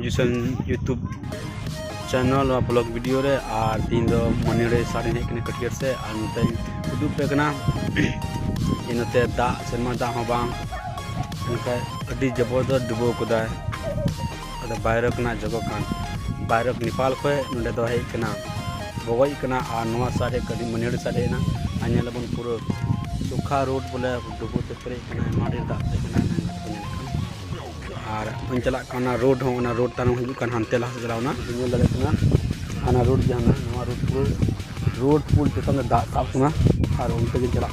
Solution YouTube channel or blog video re ar tin do monire sari hek ne katier se ar note uduk pe kana inote da serma da ho bang enka adi jabodor dubo kodai ada bayro kana jago kan bayro Nepal khoe nonde do hek kana bogoi kana ar noa sare kadi monire sare na anya labon puro sukha road bole dubo te pare kana mari da te kana और चला road हो road तान हजून हानते लहा चलावना आना road जहाँ नवा road पुल चेतन दा साबना और उनते चला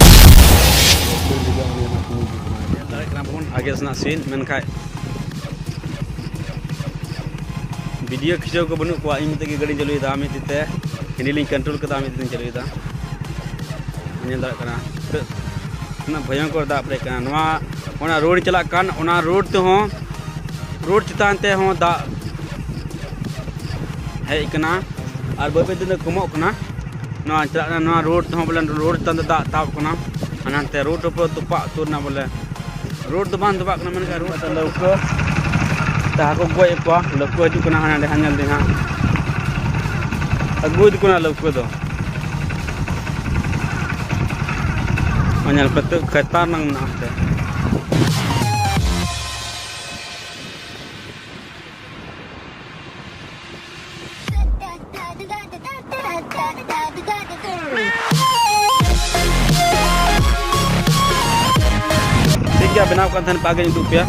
आगे से सीन मेनखा वीडियो खिंचाव को बनू को इनते गाड़ी चलुदा मिते हिंदी कंट्रोल कर मिते चलुदा भयंकर दा पड़े रोड चला रोड ते रोड चितान ते हो दा हेकना और बबे दिन कमोकना ना चला ना रोड तो बोले रोड तंद दा ताबकना अनंते रोड पर तुपा तुरना बोले रोड तो बांध तुपा कना मन का रोड लौको ता को गोय को लौको हजू कना हाने हानल दे हा अगुद कना लौको दो मनल पत खतार नंग नाते क्या बनाव kan than pagi itu ya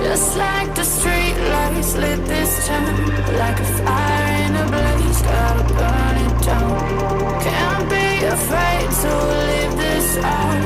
Just like the street lights lit this town, like a fire in a blaze, gotta burn it down. Can't be afraid to live this out.